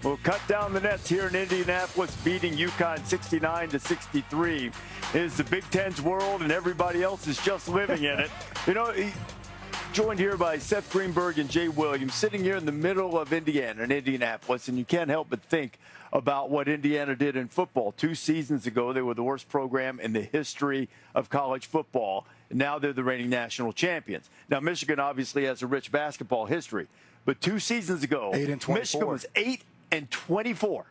will cut down the nets here in Indianapolis, beating UConn 69-63. It is the Big Ten's world, and everybody else is just living in it. You know, joined here by Seth Greenberg and Jay Wiliams, sitting here in the middle of Indiana, in Indianapolis, and you can't help but think about what Indiana did in football. 2 seasons ago, they were the worst program in the history of college football. Now they're the reigning national champions. Now, Michigan obviously has a rich basketball history, but 2 seasons ago, Michigan was 8-24.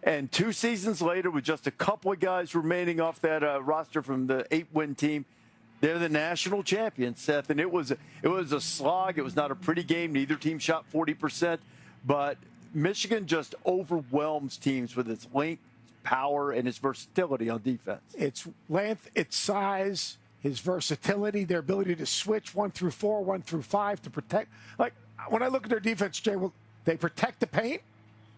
And 2 seasons later, with just a couple of guys remaining off that roster from the 8-win team, they're the national champions, Seth. And it was a slog. It was not a pretty game. Neither team shot 40%. But Michigan just overwhelms teams with its length, power, and its versatility on defense. Its length, its size, his versatility, their ability to switch 1 through 4, 1 through 5 to protect. Like, when I look at their defense, Jay, well, they protect the paint.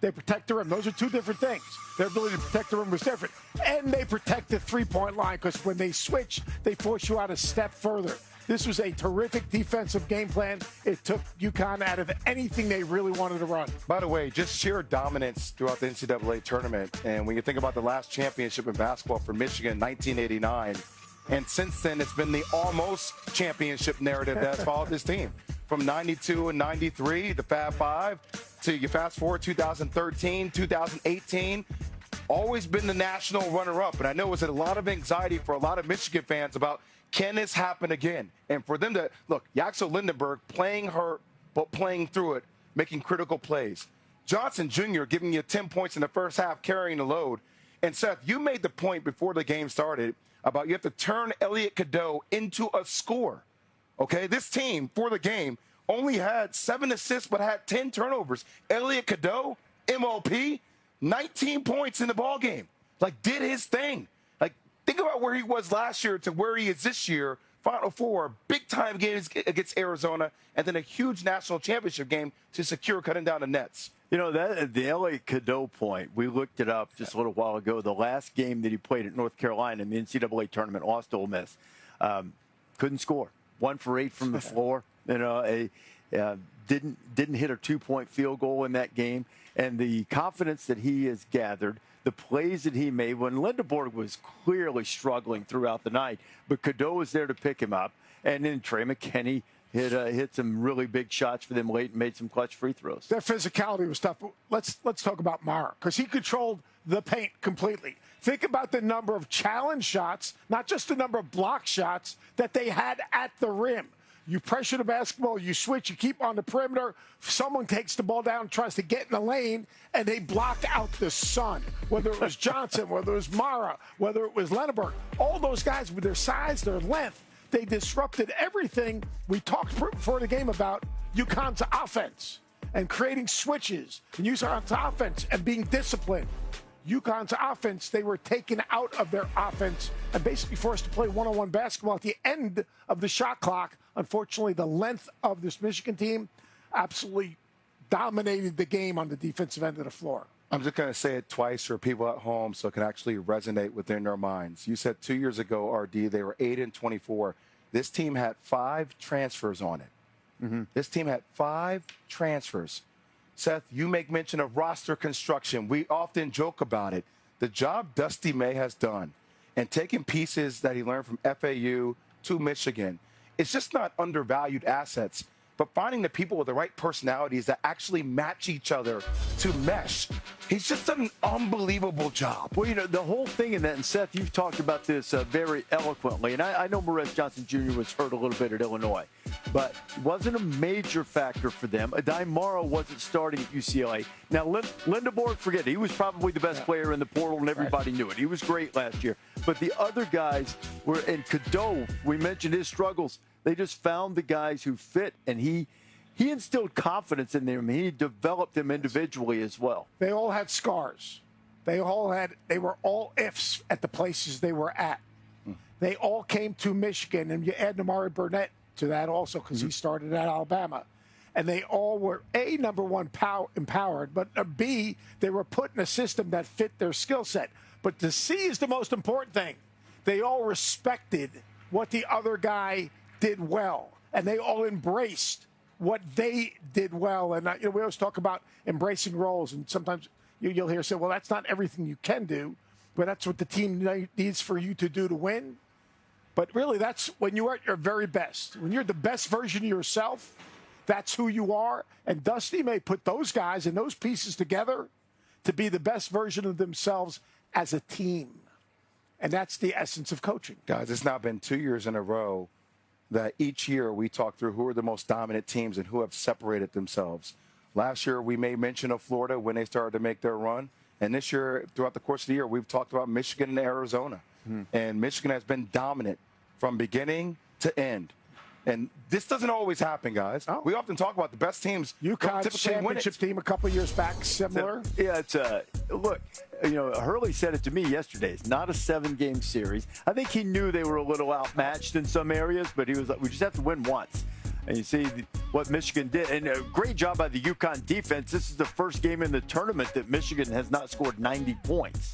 They protect the rim. Those are 2 different things. Their ability to protect the rim was different. And they protect the three-point line because when they switch, they force you out a step further. This was a terrific defensive game plan. It took UConn out of anything they really wanted to run. By the way, just sheer dominance throughout the NCAA tournament. And when you think about the last championship in basketball for Michigan, 1989, and since then it's been the almost championship narrative that's followed this team. From 92 and 93, the Fab Five, to you fast forward 2013, 2018, always been the national runner-up. And I know it was a lot of anxiety for a lot of Michigan fans about, can this happen again? And for them to, look, Yaxel Lindenberg playing hurt, but playing through it, making critical plays. Johnson Jr. giving you 10 points in the first half, carrying the load. And Seth, you made the point before the game started about you have to turn Elliot Cadeau into a scorer. Okay, this team, for the game, only had 7 assists but had 10 turnovers. Elliot Cadeau, MOP, 19 points in the ballgame. Like, did his thing. Like, think about where he was last year to where he is this year. Final Four, big-time games against Arizona, and then a huge national championship game to secure cutting down the nets. You know, that the Elliot Cadeau point, we looked it up just a little while ago. The last game that he played at North Carolina in the NCAA tournament, lost to Ole Miss, couldn't score. 1 for 8 from the floor. You know, didn't hit a 2-point field goal in that game. And the confidence that he has gathered, the plays that he made when Lindenberg was clearly struggling throughout the night, but Cadeau was there to pick him up. And then Trey McKinney hit some really big shots for them late and made some clutch free throws. Their physicality was tough. Let's talk about Mara, because he controlled the paint completely. Think about the number of challenge shots, not just the number of block shots that they had at the rim. You pressure the basketball, you switch, you keep on the perimeter. Someone takes the ball down, tries to get in the lane, and they block out the sun. Whether it was Johnson, whether it was Mara, whether it was Lindenberg, all those guys with their size, their length, they disrupted everything. We talked before the game about UConn's offense and creating switches and UConn's offense and being disciplined. UConn's offense, they were taken out of their offense and basically forced to play one-on-one basketball at the end of the shot clock. Unfortunately, the length of this Michigan team absolutely dominated the game on the defensive end of the floor. I'm just going to say it twice for people at home so it can actually resonate within their minds. You said 2 years ago, RD, they were 8-24. This team had 5 transfers on it. Mm-hmm. This team had 5 transfers. Seth, you make mention of roster construction. We often joke about it. The job Dusty May has done and taking pieces that he learned from FAU to Michigan, it's just not undervalued assets, but finding the people with the right personalities that actually match each other to mesh. He's just done an unbelievable job. Well, you know, the whole thing in that, and Seth, you've talked about this very eloquently, and I know Morez Johnson Jr. was hurt a little bit at Illinois, but wasn't a major factor for them. Adai Morrow wasn't starting at UCLA. Now, Lindenberg, forget it. He was probably the best player in the portal, and everybody knew it. He was great last year. But the other guys were, and Cadeau, we mentioned his struggles. They just found the guys who fit, and he instilled confidence in them. He developed them individually as well. They all had scars. They were all ifs at the places they were at. They all came to Michigan, and you add Namari Burnett to that also because he started at Alabama. And they all were, A, number one, empowered, but B, they were put in a system that fit their skill set. But the C is the most important thing. They all respected what the other guy did well, and they all embraced what they did well. And we always talk about embracing roles, and sometimes you'll hear say, well, that's not everything you can do, but that's what the team needs for you to do to win. But really, that's when you are at your very best. When you're the best version of yourself, that's who you are. And Dusty may put those guys and those pieces together to be the best version of themselves as a team. And that's the essence of coaching. Guys, it's now been 2 years in a row that each year we talk through who are the most dominant teams and who have separated themselves. Last year, we made mention of Florida when they started to make their run. And this year, throughout the course of the year, we've talked about Michigan and Arizona. And Michigan has been dominant from beginning to end. And this doesn't always happen, guys. Oh. We often talk about the best teams. UConn championship team a couple of years back, similar. Yeah, it's look, Hurley said it to me yesterday. It's not a 7-game series. I think he knew they were a little outmatched in some areas, but he was like, we just have to win once. And you see what Michigan did. And a great job by the UConn defense. This is the first game in the tournament that Michigan has not scored 90 points.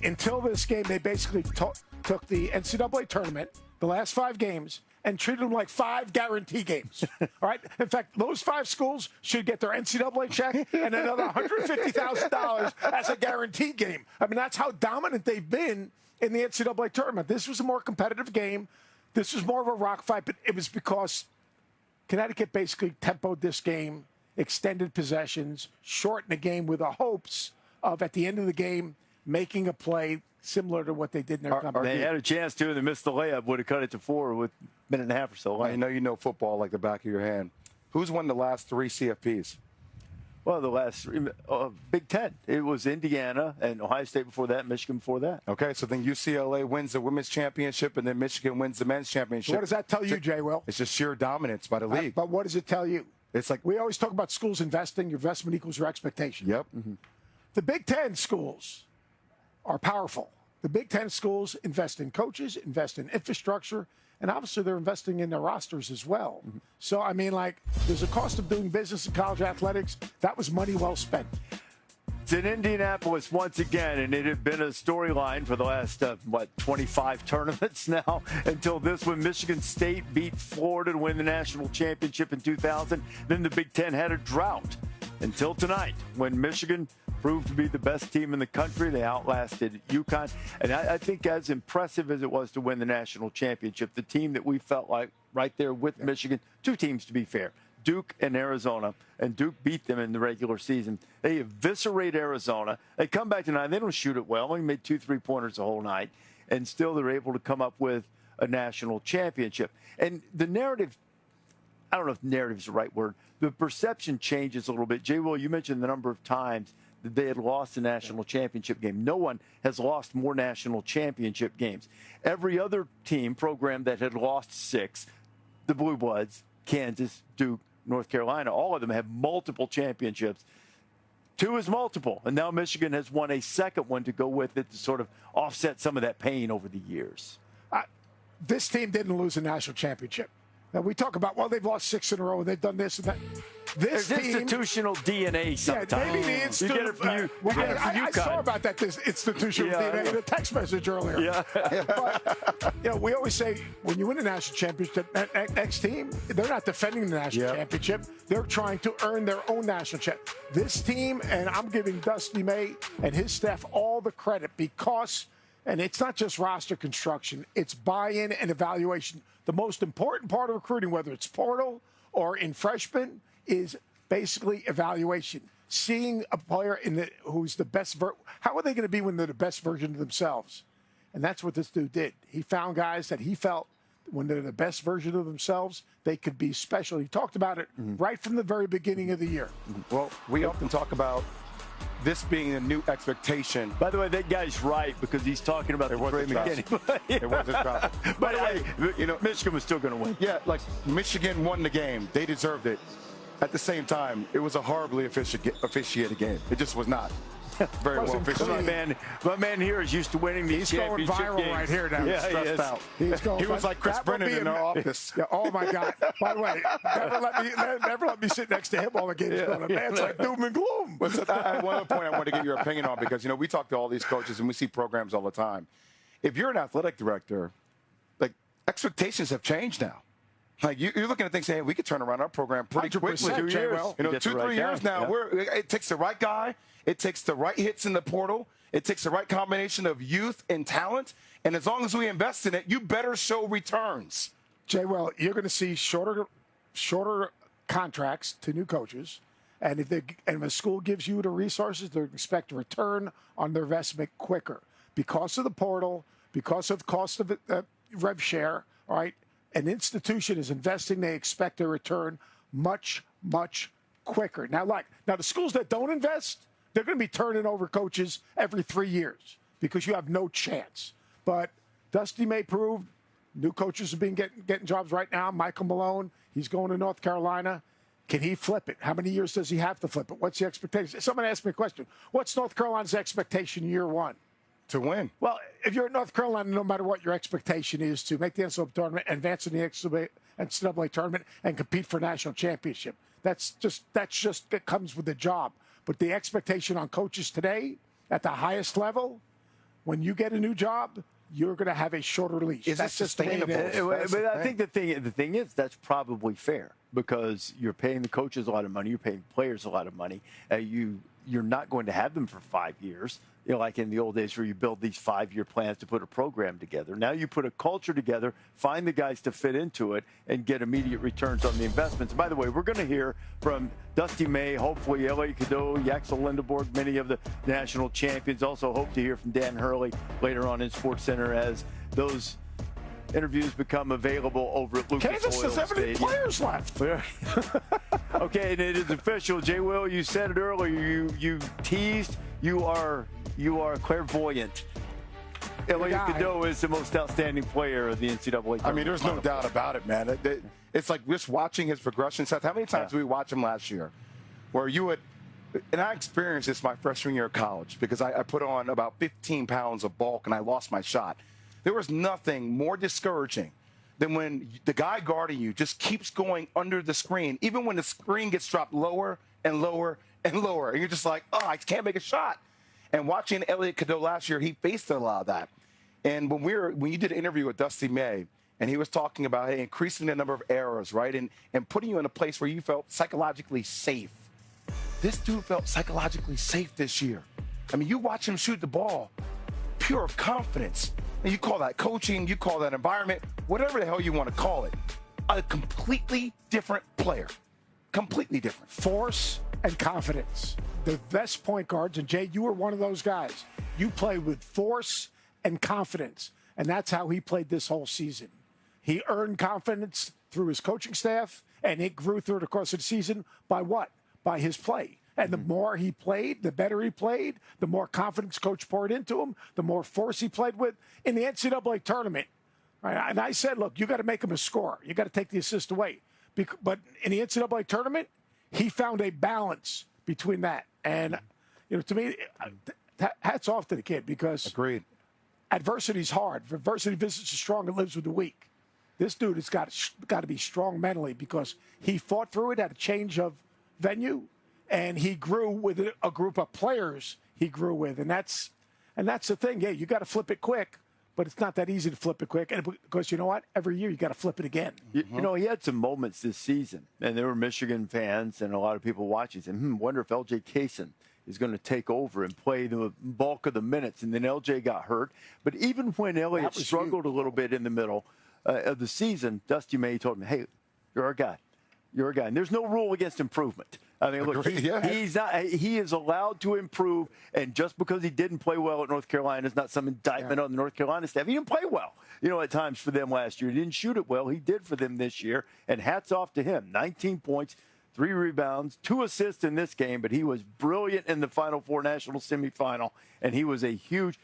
Until this game, they basically took the NCAA tournament, the last 5 games, and treated them like 5 guarantee games. All right? In fact, those 5 schools should get their NCAA check and another $150,000 as a guarantee game. I mean, that's how dominant they've been in the NCAA tournament. This was a more competitive game. This was more of a rock fight, but it was because Connecticut basically tempoed this game, extended possessions, shortened the game with the hopes of, at the end of the game, making a play similar to what they did in their comeback. They had a chance to, and they missed the layup. Would have cut it to 4 with a minute and a half or so. I know you know football like the back of your hand. Who's won the last 3 CFPs? Well, the last Big Ten. It was Indiana and Ohio State before that, Michigan before that. Okay, so then UCLA wins the women's championship, and then Michigan wins the men's championship. What does that tell you, Jay Will? It's just sheer dominance by the league. But what does it tell you? It's like we always talk about schools investing. Your investment equals your expectation. Yep. The Big Ten schools are powerful. The Big Ten schools invest in coaches, invest in infrastructure, and obviously they're investing in their rosters as well. So, I mean, like, there's a cost of doing business in college athletics. That was money well spent. It's in Indianapolis once again, and it had been a storyline for the last, 25 tournaments now until this one. Michigan State beat Florida to win the national championship in 2000. Then the Big Ten had a drought until tonight when Michigan proved to be the best team in the country. They outlasted UConn. And I think as impressive as it was to win the national championship, the team that we felt like right there with Michigan, 2 teams to be fair, Duke and Arizona, and Duke beat them in the regular season. They eviscerate Arizona. They come back tonight. They don't shoot it well. They made 2 3-pointers the whole night, and still they're able to come up with a national championship. And the narrative, I don't know if narrative is the right word, the perception changes a little bit. Jay Will, you mentioned the number of times that they had lost the national championship game. No one has lost more national championship games. Every other team program that had lost 6, the Blue Bloods, Kansas, Duke, North Carolina, all of them have multiple championships. 2 is multiple, and now Michigan has won a second one to go with it to sort of offset some of that pain over the years. This team didn't lose a national championship. Now, we talk about, well, they've lost 6 in a row, and they've done this and that. There's institutional DNA sometimes. Yeah, maybe the institutional. I saw about that, this institutional DNA in a text message earlier. Yeah. But, we always say, when you win a national championship, that next team, they're not defending the national championship. They're trying to earn their own national championship. This team, and I'm giving Dusty May and his staff all the credit because, and it's not just roster construction, it's buy-in and evaluation. The most important part of recruiting, whether it's portal or in freshman, is basically evaluation. Seeing a player who's the best. How are they going to be when they're the best version of themselves? And that's what this dude did. He found guys that he felt when they're the best version of themselves, they could be special. He talked about it right from the very beginning of the year. Well, we often talk about this being a new expectation. By the way, that guy's right because he's talking about the very beginning. It was a drop. By the way, Michigan was still going to win. Yeah, like Michigan won the game. They deserved it. At the same time, it was a horribly officiated game. It just was not very well officiated. My man here is used to winning these championship games. He's going viral right here now. Yeah, stressed out. He was like Chris Brennan in our office. Yeah, oh, my God. By the way, never let me sit next to him while the game's going on. It's like doom and gloom. One other point I want to get your opinion on because, we talk to all these coaches and we see programs all the time. If you're an athletic director, like expectations have changed now. Like you're looking at things saying, hey, we could turn around our program pretty quickly. 2 years. You know, 2-3 years now. It takes the right guy. It takes the right hits in the portal. It takes the right combination of youth and talent. And as long as we invest in it, you better show returns. Jay, well, you're going to see shorter contracts to new coaches. And if a school gives you the resources, they expect a return on their investment quicker. Because of the portal, because of the cost of rev share, all right, an institution is investing, they expect a return much, much quicker. Now, the schools that don't invest, they're going to be turning over coaches every 3 years because you have no chance. But Dusty May proved new coaches have been getting jobs right now. Michael Malone, he's going to North Carolina. Can he flip it? How many years does he have to flip it? What's the expectation? Someone asked me a question. What's North Carolina's expectation year one? To win. Well, if you're at North Carolina, no matter what your expectation is to make the NCAA tournament, advance in the NCAA tournament, and compete for national championship, that's just it comes with the job. But the expectation on coaches today at the highest level, when you get a new job, you're going to have a shorter leash. That's sustainable. But I think the thing is that's probably fair because you're paying the coaches a lot of money, you're paying players a lot of money. You're not going to have them for 5 years. You know, like in the old days where you build these 5-year plans to put a program together. Now you put a culture together, find the guys to fit into it, and get immediate returns on the investments. By the way, we're going to hear from Dusty May, hopefully Elliot Cadeau, Yaxel Lindeborg, many of the national champions. Also hope to hear from Dan Hurley later on in SportsCenter as those interviews become available over at Lucas Kansas Oil doesn't have any players left. Okay, and it is official. Jay Will, you said it earlier. You teased. You are clairvoyant. Elliot Cadeau is the most outstanding player of the NCAA tournament. I mean, there's no doubt about it, man. It's like just watching his progression. Seth, how many times did we watch him last year where you would – and I experienced this my freshman year of college because I put on about 15 pounds of bulk and I lost my shot. There was nothing more discouraging than when the guy guarding you just keeps going under the screen, even when the screen gets dropped lower and lower and lower. And you're just like, oh, I can't make a shot. And watching Elliot Cadeau last year, he faced a lot of that. And when you did an interview with Dusty May, and he was talking about increasing the number of errors, right, and putting you in a place where you felt psychologically safe. This dude felt psychologically safe this year. I mean, you watch him shoot the ball, pure confidence. And you call that coaching, you call that environment, whatever the hell you want to call it. A completely different player. Completely different. Force and confidence. The best point guards, and Jay, you were one of those guys. You play with force and confidence, and that's how he played this whole season. He earned confidence through his coaching staff, and it grew through the course of the season by what? By his play. And the more he played, the better he played, the more confidence coach poured into him, the more force he played with. In the NCAA tournament, right, and I said, look, you got to make him a scorer. You got to take the assist away. But in the NCAA tournament, he found a balance between that. And, to me, hats off to the kid because agreed. Adversity's hard. If adversity visits the strong and lives with the weak. This dude has got to be strong mentally because he fought through it at a change of venue, and he grew with a group of players he grew with. And that's the thing. Yeah, you got to flip it quick. But it's not that easy to flip it quick. And because you know what? Every year you got to flip it again. You know, he had some moments this season, and there were Michigan fans and a lot of people watching saying, wonder if L.J. Kaysen is going to take over and play the bulk of the minutes. And then L.J. got hurt. But even when Elliott struggled a little bit in the middle of the season, Dusty May told me, hey, you're our guy. You're a guy. And there's no rule against improvement. I mean, look, he is allowed to improve, and just because he didn't play well at North Carolina is not some indictment on the North Carolina staff. He didn't play well, at times for them last year. He didn't shoot it well. He did for them this year, and hats off to him. 19 points, 3 rebounds, 2 assists in this game, but he was brilliant in the Final Four national semifinal, and he was a huge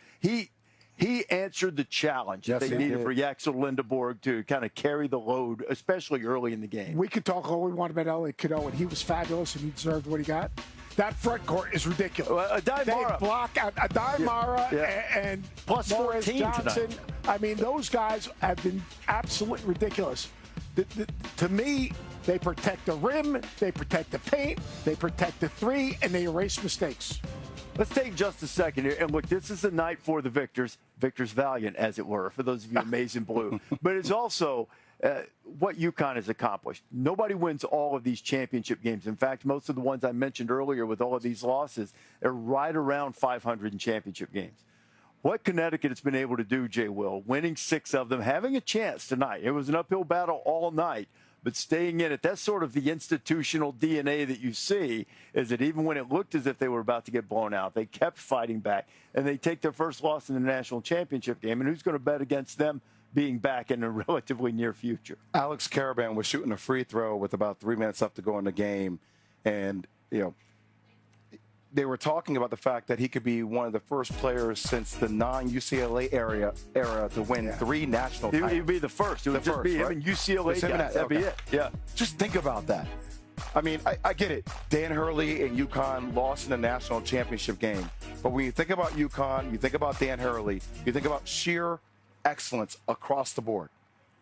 He answered the challenge they needed for Yaxel Lindeborg to kind of carry the load, especially early in the game. We could talk all we want about Elliot Cadeau, and he was fabulous, and he deserved what he got. That front court is ridiculous. They block out Adai Mara and plus Morris 14 Johnson. Tonight. I mean, those guys have been absolutely ridiculous. To me, they protect the rim, they protect the paint, they protect the three, and they erase mistakes. Let's take just a second here. And look, this is the night for the victors valiant, as it were, for those of you amazing blue. But it's also what UConn has accomplished. Nobody wins all of these championship games. In fact, most of the ones I mentioned earlier with all of these losses are right around 500 in championship games. What Connecticut has been able to do, Jay Will, winning 6 of them, having a chance tonight. It was an uphill battle all night, but staying in it. That's sort of the institutional DNA that you see, is that even when it looked as if they were about to get blown out, they kept fighting back, and they take their first loss in the national championship game. And who's going to bet against them being back in a relatively near future? Alex Caravan was shooting a free throw with about 3 minutes left to go in the game, and, they were talking about the fact that he could be one of the first players since the non-UCLA era to win 3 national titles. He'd be the first. It would just be him and UCLA guys. That'd be it. Yeah. Just think about that. I mean, I get it. Dan Hurley and UConn lost in the national championship game. But when you think about UConn, you think about Dan Hurley, you think about sheer excellence across the board.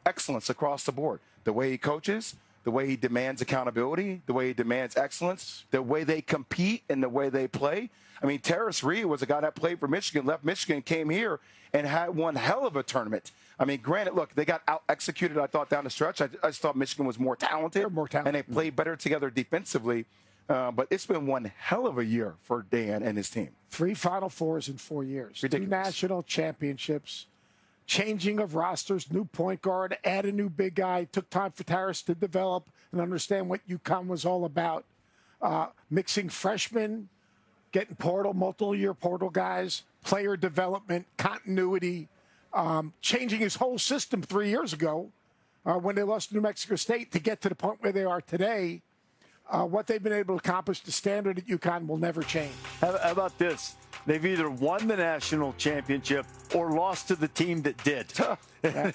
Excellence across the board. The way he coaches, the way he demands accountability, the way he demands excellence, the way they compete and the way they play. I mean, Terrace Reed was a guy that played for Michigan, left Michigan, came here, and had one hell of a tournament. I mean, granted, look, they got out-executed, I thought, down the stretch. I just thought Michigan was more talented, and they played better together defensively. But it's been one hell of a year for Dan and his team. 3 Final Fours in 4 years. Ridiculous. 2 national championships. Changing of rosters, new point guard, add a new big guy. Took time for Terrace to develop and understand what UConn was all about. Mixing freshmen, getting multiple-year portal guys, player development, continuity, changing his whole system 3 years ago when they lost to New Mexico State to get to the point where they are today. What they've been able to accomplish, the standard at UConn will never change. How about this? They've either won the national championship or lost to the team that did in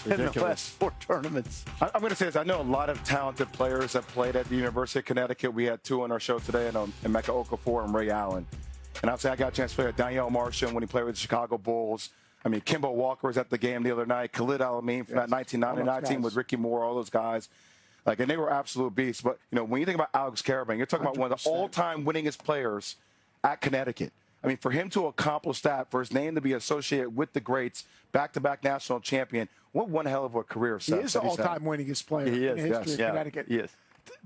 the last 4 tournaments. I'm going to say this. I know a lot of talented players that played at the University of Connecticut. We had 2 on our show today, and Emeka Okafor and Ray Allen. And I'll say I got a chance to play with Danielle Martian when he played with the Chicago Bulls. I mean, Kimbo Walker was at the game the other night. Khalid Al-Amin from that 1999 team with Ricky Moore, all those guys. And they were absolute beasts. But, when you think about Alex Caravan, you're talking 100%. About one of the all-time winningest players at Connecticut. I mean, for him to accomplish that, for his name to be associated with the greats, back-to-back national champion, what one hell of a career. He is the all-time winningest player in the history of Connecticut. He is.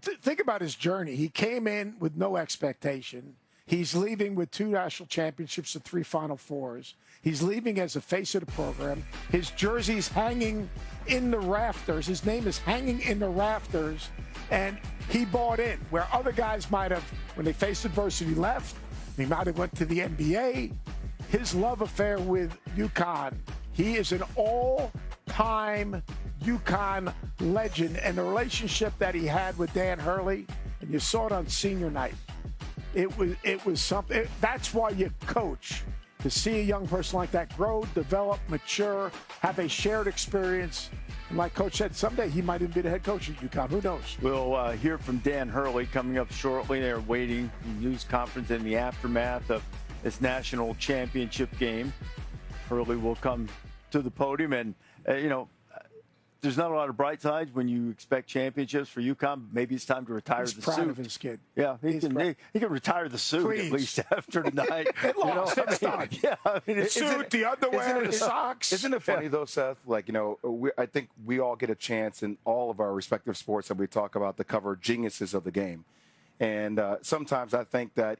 Think about his journey. He came in with no expectation. He's leaving with 2 national championships and 3 Final Fours. He's leaving as a face of the program. His jersey's hanging in the rafters. His name is hanging in the rafters. And he bought in, where other guys might have, when they faced adversity, left. He might have went to the NBA. His love affair with UConn, he is an all-time UConn legend. And the relationship that he had with Dan Hurley, and you saw it on senior night, it was something. That's why you coach, to see a young person like that grow, develop, mature, have a shared experience. And like Coach said, someday he might even be the head coach at UConn. Who knows? We'll hear from Dan Hurley coming up shortly. They're waiting news conference in the aftermath of this national championship game. Hurley will come to the podium, and there's not a lot of bright sides when you expect championships for UConn. Maybe it's time to retire the proud suit. Of his kid. Yeah, he can retire the suit. Please. At least after tonight. It's done. Yeah, the suit, the underwear, the socks. Isn't it funny though, Seth? I think we all get a chance in all of our respective sports that we talk about to cover geniuses of the game, and sometimes I think that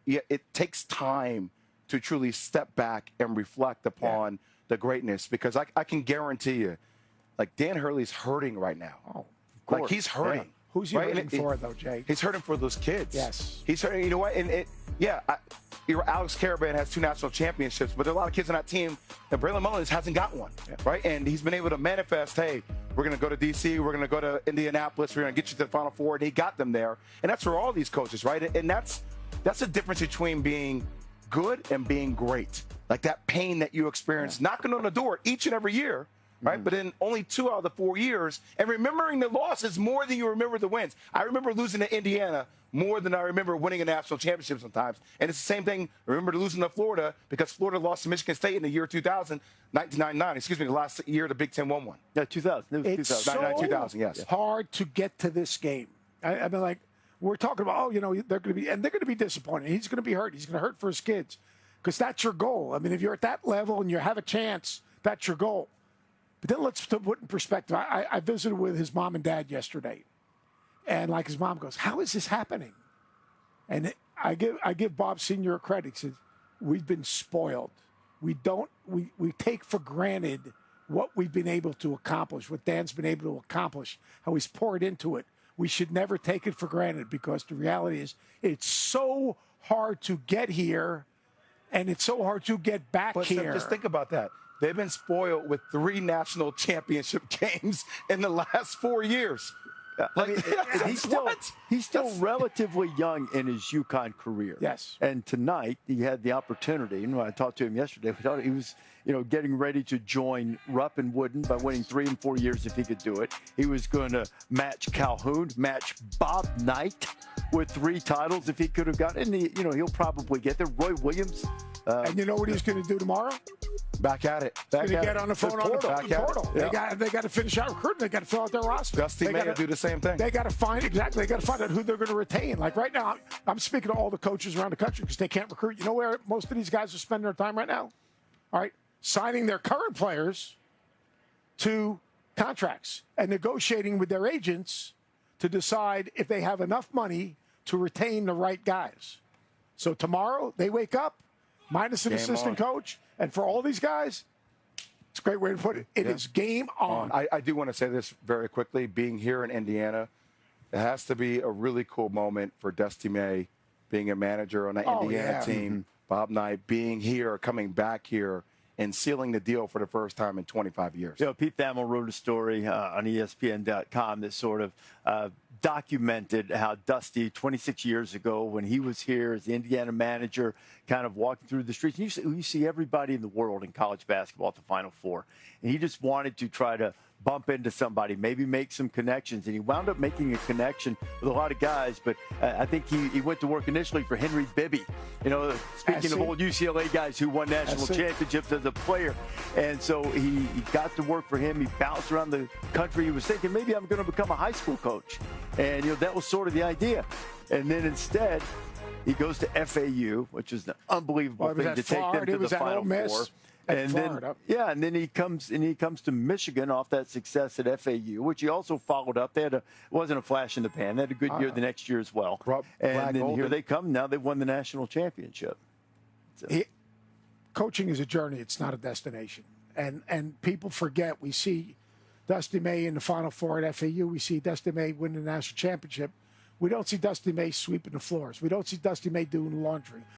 it takes time to truly step back and reflect upon the greatness, because I can guarantee you. Dan Hurley's hurting right now. Oh, of course. He's hurting. Yeah. Who's he hurting for, though, Jay? He's hurting for those kids. Yes. He's hurting. You know what? Alex Caravan has 2 national championships, but there are a lot of kids on that team, and Braylon Mullins hasn't got one, right? And he's been able to manifest, hey, we're going to go to D.C., we're going to go to Indianapolis, we're going to get you to the Final Four, and he got them there. And that's for all these coaches, right? And that's the difference between being good and being great. That pain that you experience knocking on the door each and every year, right? But in only 2 out of the 4 years, and remembering the losses more than you remember the wins. I remember losing to Indiana more than I remember winning a national championship sometimes. And it's the same thing. I remember losing to Florida because Florida lost to Michigan State in the year 1999. Excuse me, the last year the Big Ten won one. Yeah, 2000. It was it's 2000. So 2000, yes. hard to get to this game. I mean, we're talking about, they're going to be disappointed. He's going to be hurt. He's going to hurt for his kids, because that's your goal. I mean, if you're at that level and you have a chance, that's your goal. But then let's put it in perspective. I visited with his mom and dad yesterday. And like his mom goes, how is this happening? And I give Bob Sr. credit. He says, we've been spoiled. We take for granted what we've been able to accomplish, what Dan's been able to accomplish, how he's poured into it. We should never take it for granted because the reality is it's so hard to get here and it's so hard to get back here. Just think about that. They've been spoiled with 3 national championship games in the last 4 years. I mean, he's still relatively young in his UConn career. Yes. And tonight he had the opportunity, and when I talked to him yesterday, we thought he was, getting ready to join Rupp and Wooden by winning 3 and 4 years if he could do it. He was going to match Calhoun, match Bob Knight with 3 titles if he could have gotten. And he'll probably get there. Roy Williams. And you know what he's going to do tomorrow? Back at it. He's going to get on the phone on the portal. Yeah. They got to finish out recruiting. They got to fill out their roster. Dusty May will do the same thing. They got to find out who they're going to retain. Like right now, I'm speaking to all the coaches around the country because they can't recruit. You know where most of these guys are spending their time right now? All right, signing their current players to contracts and negotiating with their agents to decide if they have enough money to retain the right guys. So tomorrow they wake up, minus an assistant coach, and for all these guys, it's a great way to put it. It is game on. I do want to say this very quickly. Being here in Indiana, it has to be a really cool moment for Dusty May being a manager on that Indiana team. Bob Knight being here, coming back here, and sealing the deal for the first time in 25 years. Pete Thamel wrote a story on ESPN.com that sort of documented how Dusty, 26 years ago, when he was here as the Indiana manager, kind of walking through the streets. And you see everybody in the world in college basketball at the Final Four. And he just wanted to try to bump into somebody, maybe make some connections. And he wound up making a connection with a lot of guys. But I think he went to work initially for Henry Bibby. Speaking of old UCLA guys who won national championships as a player. And so he got to work for him. He bounced around the country. He was thinking, maybe I'm going to become a high school coach. And, that was sort of the idea. And then instead, he goes to FAU, which is an unbelievable thing to take them to the Final Four. And then he comes to Michigan off that success at FAU, which he also followed up. It wasn't a flash in the pan. They had a good year the next year as well. And then here they come. Now they've won the national championship. So. Coaching is a journey. It's not a destination. And people forget. We see Dusty May in the Final Four at FAU. We see Dusty May win the national championship. We don't see Dusty May sweeping the floors. We don't see Dusty May doing laundry.